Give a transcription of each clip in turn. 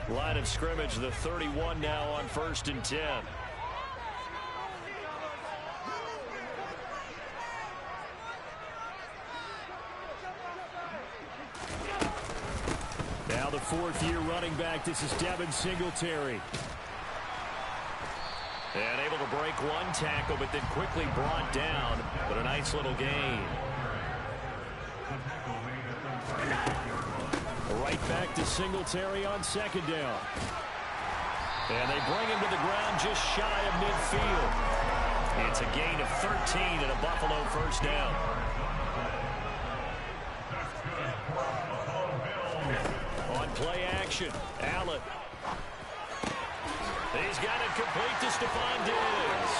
Line of scrimmage, the 31 now on 1st and 10. Now the 4th-year running back. This is Devin Singletary. And able to break one tackle, but then quickly brought down. But a nice little gain. Right back to Singletary on 2nd down. And they bring him to the ground just shy of midfield. It's a gain of 13 and a Buffalo 1st down. On play action, Allen. He's got it complete to Stephon Diggs.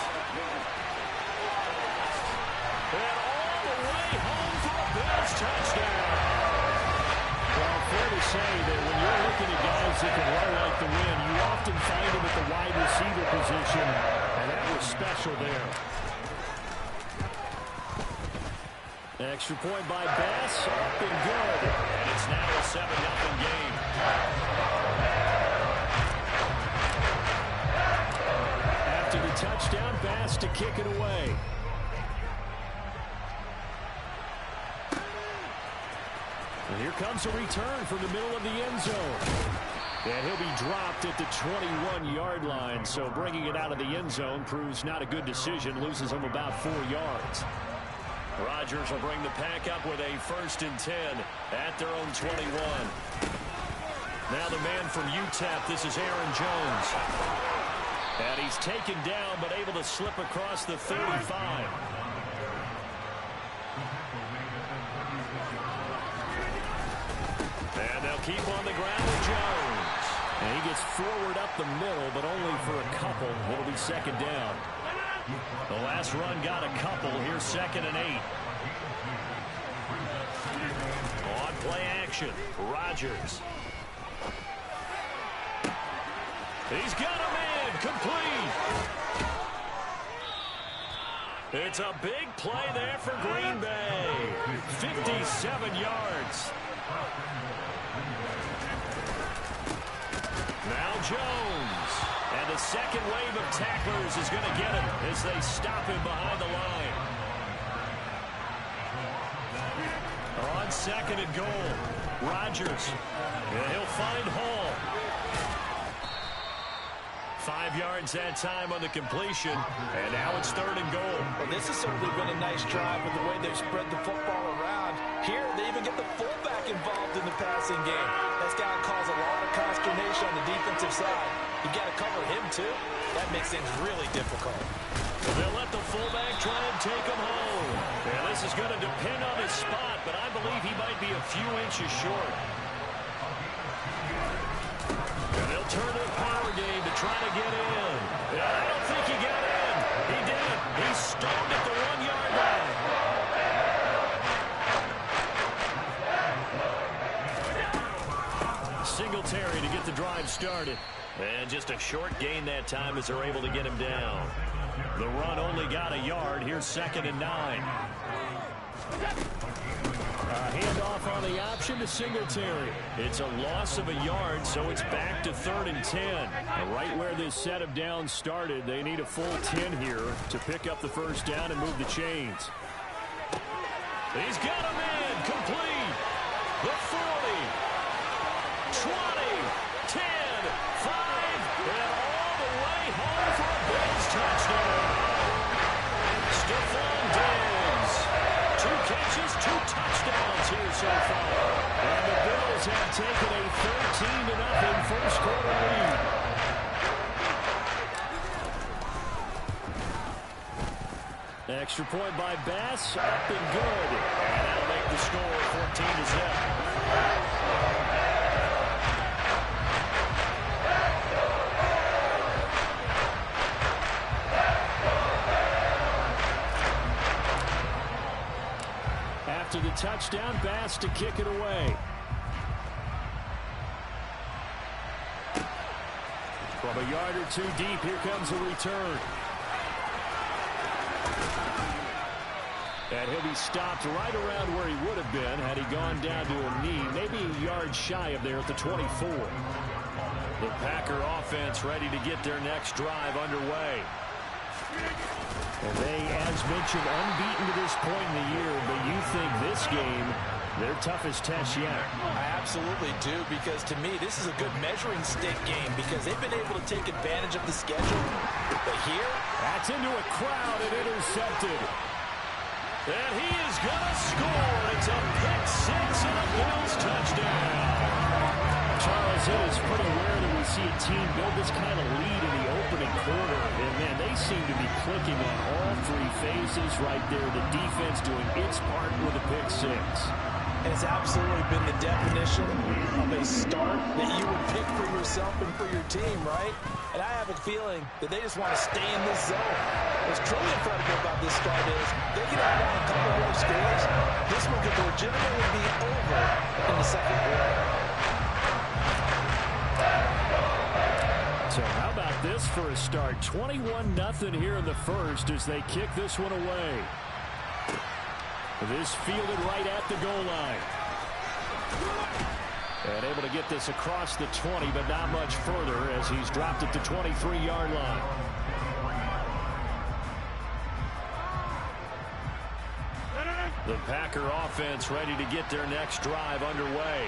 And all the way home for a Bills touchdown. Well, fair to say that when you're looking at guys that can run like the wind, you often find them at the wide receiver position, and that was special there. Extra point by Bass, up and good. And it's now a 7-0 game. After the touchdown, Bass to kick it away. And here comes a return from the middle of the end zone. And he'll be dropped at the 21-yard line. So bringing it out of the end zone proves not a good decision. Loses him about 4 yards. Rodgers will bring the pack up with a 1st and 10 at their own 21. Now the man from UTEP, this is Aaron Jones. And he's taken down but able to slip across the 35. And they'll keep on the ground with Jones. And he gets forward up the middle, but only for a couple. It'll be 2nd down. The last run got a couple. Here's 2nd and 8. On play action, Rodgers. He's got a man, complete. It's a big play there for Green Bay. 57 yards. Now Jones. And the second wave of tacklers is going to get him as they stop him behind the line. On 2nd and goal, Rodgers. And he'll find Hall. 5 yards that time on the completion. And now it's 3rd and goal. Well, this has certainly been a nice drive with the way they've spread the football around. Here, they even get the fullback involved in the passing game. That's got to cause a lot of consternation on the defensive side. You've got to cover him, too. That makes things really difficult. They'll let the fullback try and take him home. And this is going to depend on his spot, but I believe he might be a few inches short. And they'll turn to the power game to try to get in. And I don't think he got in. He did. He stoned at the 1-yard line. Singletary to get the drive started. And just a short gain that time as they're able to get him down. The run only got a yard. Here's 2nd and 9. Handoff on the option to Singletary. It's a loss of a yard, so it's back to 3rd and 10. And right where this set of downs started, they need a full 10 here to pick up the 1st down and move the chains. He's got a man, complete. The 40, 20, 10, 5, and all the way home for a Bills touchdown. Stephon Diggs. 2 catches, 2 touchdowns here so far. And the Bills have taken a 13-0 first quarter lead. Extra point by Bass, up and good. And that'll make the score 14-0. After the touchdown, Bass to kick it away. From a yard or 2 deep, here comes a return. And he'll be stopped right around where he would have been had he gone down to a knee, maybe a yard shy of there at the 24. The Packer offense ready to get their next drive underway. And they, as mentioned, unbeaten to this point in the year, but you think this game their toughest test yet? I absolutely do, because to me, this is a good measuring stick game because they've been able to take advantage of the schedule. But here, that's into a crowd and intercepted. And he is going to score. It's a pick six and a Bills touchdown. Charles, it is pretty rare that we see a team build this kind of lead in the opening quarter. And, man, they seem to be clicking on all three phases right there. The defense doing its part with a pick six. It's absolutely been the definition of a start that you would pick for yourself and for your team, right? And I have a feeling that they just want to stay in this zone. What's truly incredible about this start is they can add on a couple more scores. This one could legitimately be over in the second quarter. So how about this for a start? 21-0 here in the first as they kick this one away. This fielded right at the goal line. And able to get this across the 20, but not much further as he's dropped it to 23-yard line. The Packer offense ready to get their next drive underway.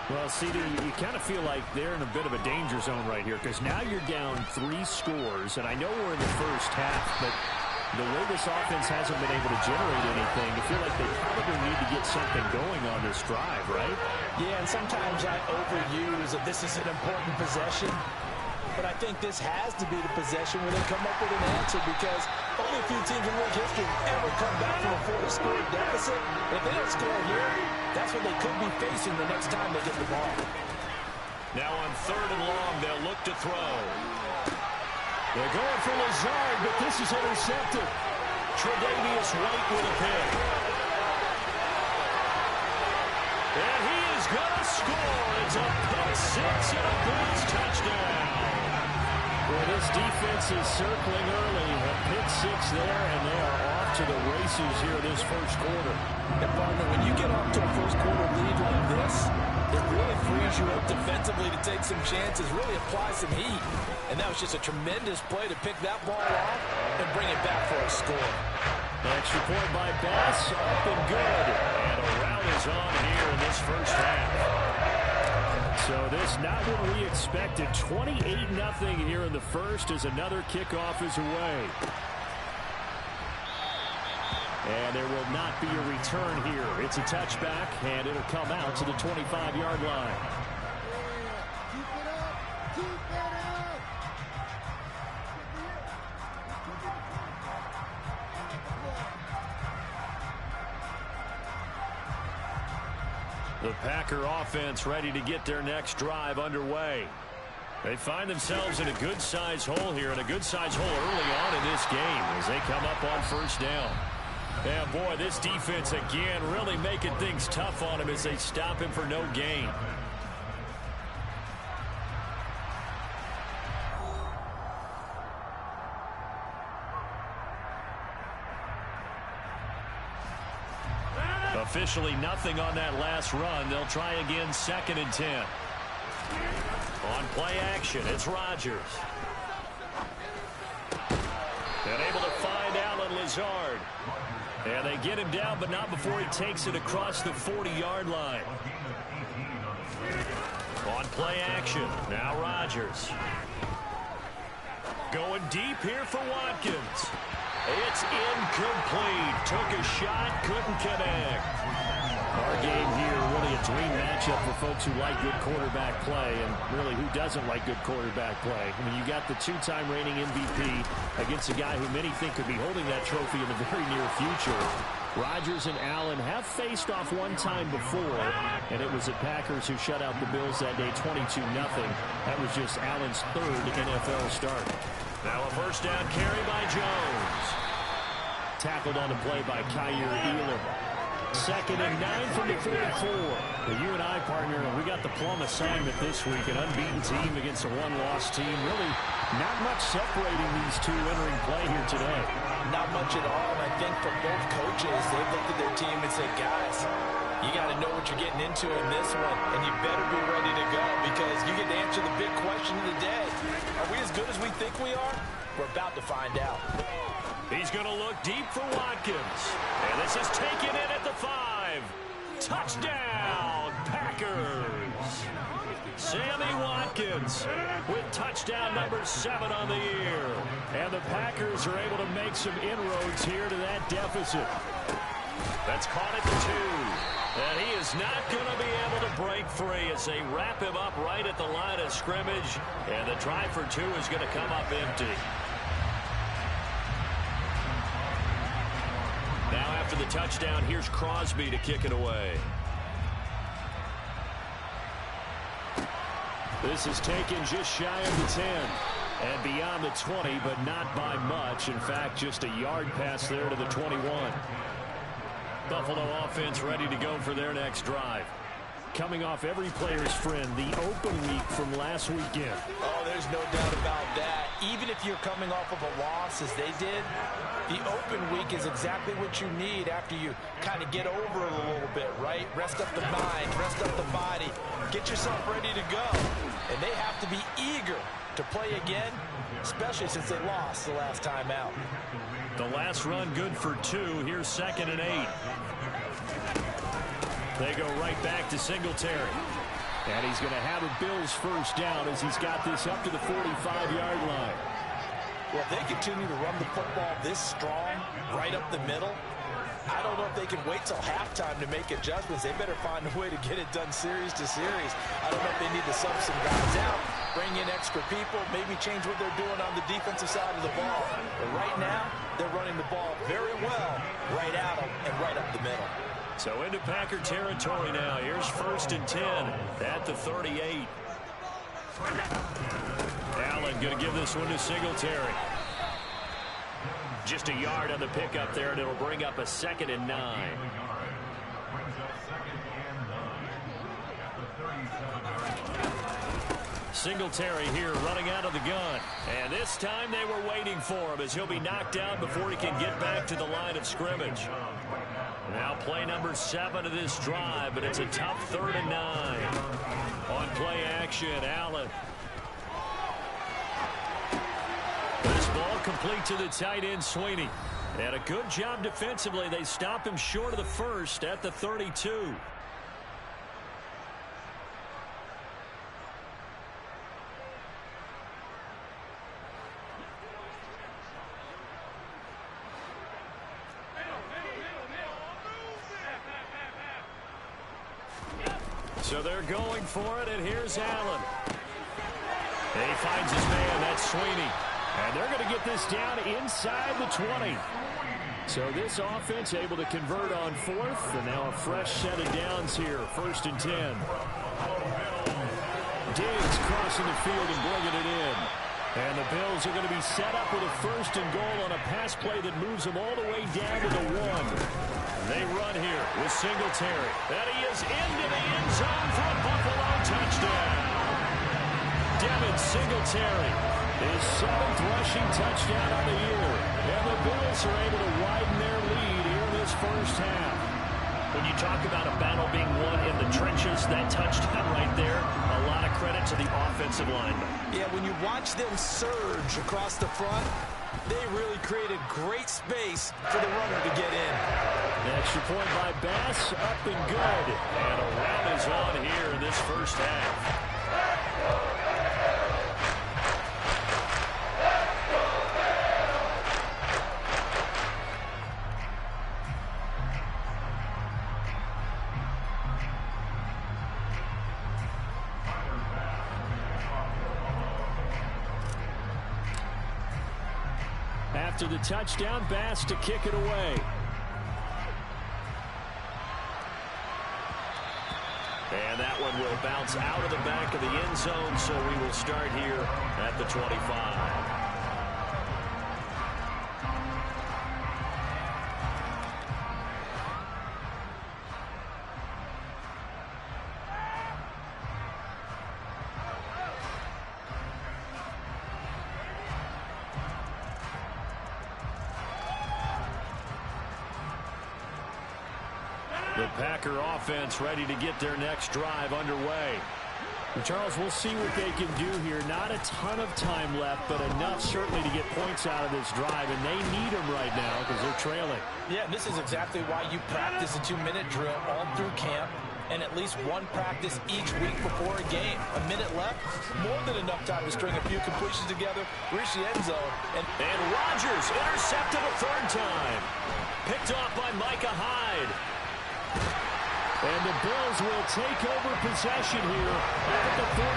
Well, CD, you kind of feel like they're in a bit of a danger zone right here because now you're down 3 scores, and I know we're in the first half, but the way this offense hasn't been able to generate anything, I feel like they probably need to get something going on this drive, right? Yeah, and sometimes I overuse that this is an important possession, but I think this has to be the possession where they come up with an answer because only a few teams in league history ever come back from a 4-score deficit. And if they don't score here, that's what they could be facing the next time they get the ball. Now on 3rd and long, they'll look to throw. They're going for Lazard, but this is intercepted. Tre'Davious White with a pick. And he is going to score. It's a pick six and a Bills touchdown. Well, this defense is circling early. A pick six there, and they are off to the races here this first quarter. And, partner, when you get off to a first quarter lead like this, it really frees you up defensively to take some chances, really apply some heat. And that was just a tremendous play to pick that ball off and bring it back for a score. Extra point by Bass, up and good. And a rout is on here in this first half. So this not what we expected. 28-0 here in the first as another kickoff is away. And there will not be a return here. It's a touchback, and it'll come out to the 25-yard line. Keep it up! Keep it up! The Packer offense ready to get their next drive underway. They find themselves in a good-sized hole here, and a good-sized hole early on in this game as they come up on first down. Yeah, boy, this defense again really making things tough on him as they stop him for no gain. Officially nothing on that last run. They'll try again 2nd and 10. On play action, it's Rodgers. And able to find Alan Lazard. And they get him down, but not before he takes it across the 40-yard line. On play action, now Rodgers. Going deep here for Watkins. It's incomplete. Took a shot, couldn't connect. Our game here, really a dream matchup for folks who like good quarterback play, and really who doesn't like good quarterback play. I mean, you got the 2-time reigning MVP against a guy who many think could be holding that trophy in the very near future. Rodgers and Allen have faced off one time before, and it was the Packers who shut out the Bills that day 22-0. That was just Allen's 3rd NFL start. Now a first down carry by Jones. Tackled on the play by Kyer Elam. 2nd and 9 from the 44. The U&I partner, we got the plum assignment this week. An unbeaten team against a one-loss team. Really not much separating these two entering play here today. Not much at all, and I think for both coaches, they've looked at their team and said, guys, you got to know what you're getting into in this one, and you better be ready to go because you get to answer the big question of the day. Are we as good as we think we are? We're about to find out. He's going to look deep for Watkins. And this is taken in at the 5. Touchdown, Packers. Sammy Watkins with touchdown number 7 on the year. And the Packers are able to make some inroads here to that deficit. That's caught at the 2. And he is not going to be able to break free as they wrap him up right at the line of scrimmage. And the try for 2 is going to come up empty. Now after the touchdown, here's Crosby to kick it away. This is taken just shy of the 10 and beyond the 20, but not by much. In fact, just a yard pass there to the 21. Buffalo offense ready to go for their next drive. Coming off every player's friend, the open week from last weekend. Oh, there's no doubt about that. Even if you're coming off of a loss as they did, the open week is exactly what you need after you kind of get over it a little bit, right? Rest up the mind, rest up the body, get yourself ready to go. And they have to be eager to play again, especially since they lost the last time out. The last run good for 2. Here's 2nd and 8. They go right back to Singletary. And he's going to have a Bills first down as he's got this up to the 45-yard line. Well, if they continue to run the football this strong, right up the middle, I don't know if they can wait till halftime to make adjustments. They better find a way to get it done series to series. I don't know if they need to sub some guys out, bring in extra people, maybe change what they're doing on the defensive side of the ball. But right now, they're running the ball very well right at them and right up the middle. So into Packer territory now. Here's 1st and 10 at the 38. Allen going to give this one to Singletary. Just a yard on the pickup there, and it'll bring up a 2nd and 9. Singletary here running out of the gun. And this time they were waiting for him as he'll be knocked out before he can get back to the line of scrimmage. Now play number 7 of this drive, but it's a tough 3rd and 9. On play action, Allen. This ball complete to the tight end, Sweeney. And a good job defensively. They stop him short of the 1st at the 32. So they're going for it, and here's Allen. And he finds his man, that's Sweeney. And they're going to get this down inside the 20. So this offense able to convert on 4th, and now a fresh set of downs here, 1st and 10. Diggs crossing the field and bringing it in. And the Bills are going to be set up with a 1st and goal on a pass play that moves them all the way down to the 1. They run here with Singletary. And he is into the end zone for a Buffalo touchdown. Devin Singletary, his 7th rushing touchdown on the year. And the Bills are able to widen their lead here in this first half. When you talk about a battle being won in the trenches, that touchdown right there, a lot of credit to the offensive linemen. Yeah, when you watch them surge across the front, they really created great space for the runner to get in. Extra point by Bass, up and good. And a rout is on here in this first half. After the touchdown, Bass to kick it away. And that one will bounce out of the back of the end zone, so we will start here at the 25. The Packer offense ready to get their next drive underway. Charles, we'll see what they can do here. Not a ton of time left, but enough certainly to get points out of this drive, and they need them right now because they're trailing. Yeah, and this is exactly why you practice a 2-minute drill all through camp and at least one practice each week before a game. A minute left, more than enough time to string a few completions together, reach the end zone. And Rodgers intercepted a third time. Picked off by Micah Hyde. And the Bills will take over possession here at the 44.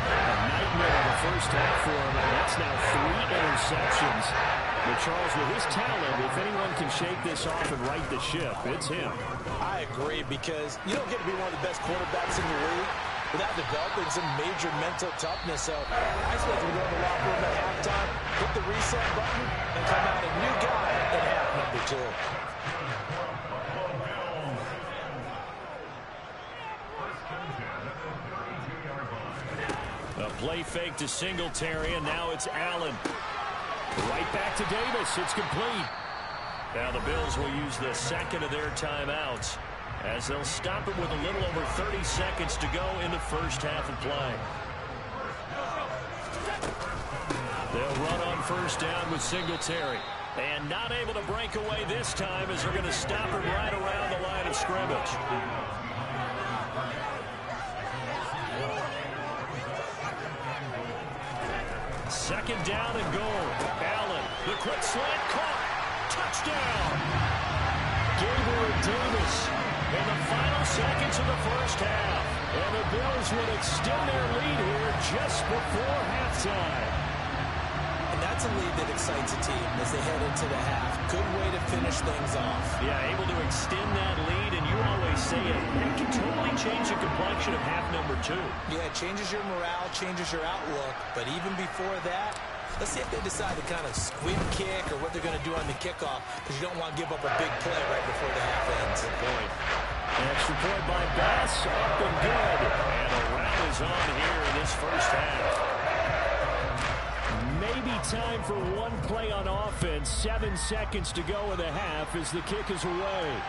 A nightmare in the first half for him, and that's now 3 interceptions. But Charles, with his talent, if anyone can shake this off and right the ship, it's him. I agree, because you don't get to be one of the best quarterbacks in the league without developing some major mental toughness. So I expect him to go in the locker room at halftime, hit the reset button, and come out a new guy in half number 2. A play fake to Singletary, and now it's Allen. Right back to Davis. It's complete. Now the Bills will use the second of their timeouts as they'll stop it with a little over 30 seconds to go in the first half of play. They'll run on first down with Singletary. And not able to break away this time as they're going to stop it right around the line of scrimmage. Second down and goal. Allen, the quick slant caught. Touchdown. Gabriel Davis in the final seconds of the first half. And the Bills would extend their lead here just before halftime. And that's a lead that excites a team as they head into the half. Good way to finish things off. Yeah, able to extend that lead, and you always say it can totally change the complexion of half number 2. Yeah, it changes your morale, changes your outlook. But even before that, let's see if they decide to kind of squib kick or what they're going to do on the kickoff, because you don't want to give up a big play right before the half ends. Good point. Extra point by Bass, up and good. And a round is on here in this first half. Maybe time for one play on offense. 7 seconds to go in the half as the kick is away.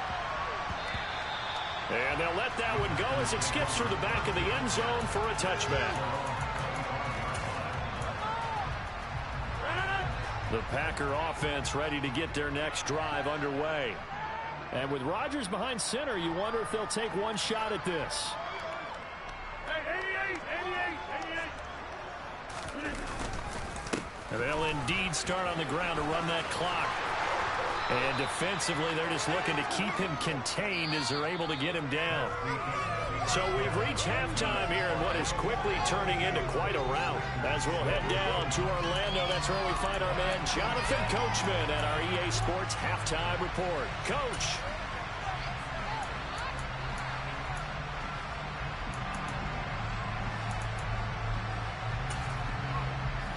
And they'll let that one go as it skips through the back of the end zone for a touchback. The Packer offense ready to get their next drive underway. And with Rodgers behind center, you wonder if they'll take one shot at this. And they'll indeed start on the ground to run that clock. And defensively, they're just looking to keep him contained as they're able to get him down. So we've reached halftime here in what is quickly turning into quite a rout. As we'll head down to Orlando, that's where we find our man Jonathan Coachman at our EA Sports Halftime Report. Coach.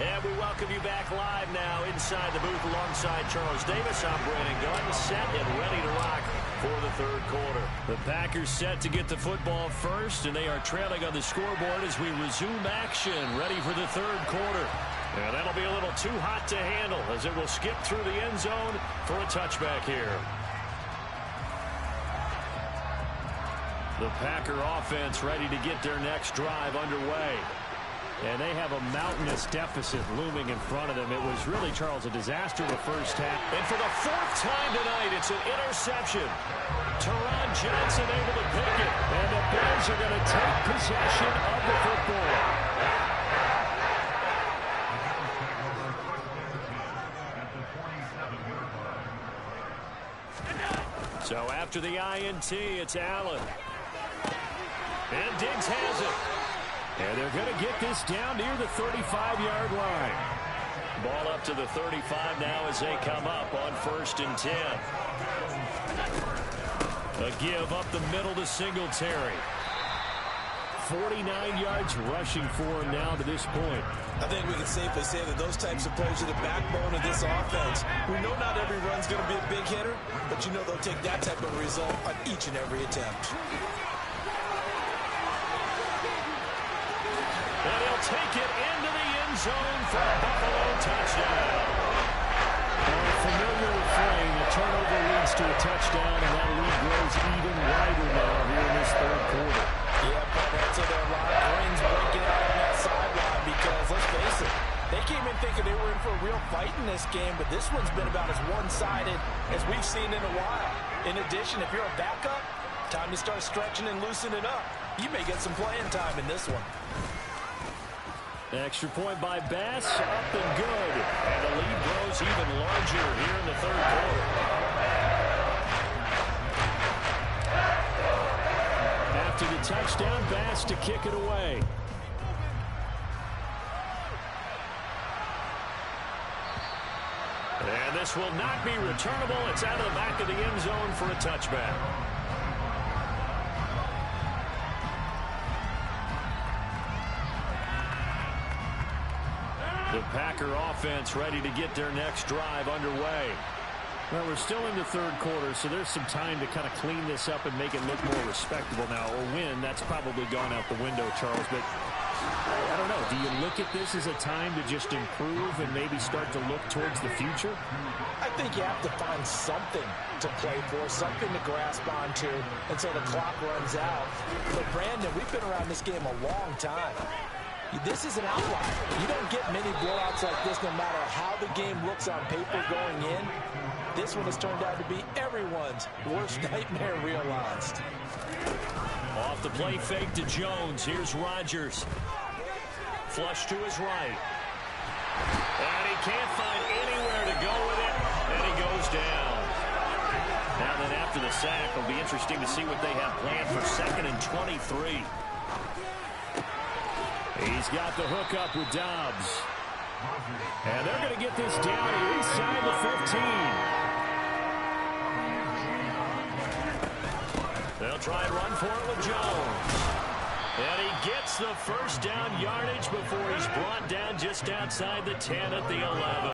And we welcome you back live now inside the booth alongside Charles Davis. I'm Brandon Gunn, set and ready to rock for the third quarter. The Packers set to get the football first, and they are trailing on the scoreboard as we resume action, ready for the third quarter. And that'll be a little too hot to handle as it will skip through the end zone for a touchback here. The Packer offense ready to get their next drive underway. And they have a mountainous deficit looming in front of them. It was really, Charles, a disaster the first half. And for the 4th time tonight, it's an interception. Teron Johnson able to pick it. And the Bills are going to take possession of the football. So after the INT, it's Allen. And Diggs has it. And they're going to get this down near the 35-yard line. Ball up to the 35 now as they come up on 1st and 10. A give up the middle to Singletary. 49 yards rushing for him now to this point. I think we can safely say that those types of plays are the backbone of this offense. We know not every run's going to be a big hitter, but you know they'll take that type of result on each and every attempt. And he'll take it into the end zone for a Buffalo touchdown. A familiar refrain, a turnover leads to a touchdown, and that lead grows even wider now here in this third quarter. Yeah, Paul, so they're a lot for a real fight in this game, but this one's been about as one-sided as we've seen in a while. In addition, if you're a backup, time to start stretching and loosening up. You may get some playing time in this one. Extra point by Bass, up and good. And the lead grows even larger here in the third quarter. After the touchdown, Bass to kick it away. And this will not be returnable. It's out of the back of the end zone for a touchback. The Packer offense ready to get their next drive underway. Well, we're still in the third quarter, so there's some time to kind of clean this up and make it look more respectable now. Or win, that's probably gone out the window, Charles. But I don't know. Do you look at this as a time to just improve and maybe start to look towards the future? I think you have to find something to play for, something to grasp onto until the clock runs out. But, Brandon, we've been around this game a long time. This is an outlier. You don't get many blowouts like this no matter how the game looks on paper going in. This one has turned out to be everyone's worst nightmare realized. Off the play fake to Jones. Here's Rodgers. Flush to his right. And he can't find anywhere to go with it. And he goes down. Now then after the sack, it'll be interesting to see what they have planned for 2nd and 23. He's got the hook up with Dobbs. And they're going to get this down inside the 15. They'll try and run for it with Jones. And he gets the first down yardage before he's brought down just outside the 10 at the 11.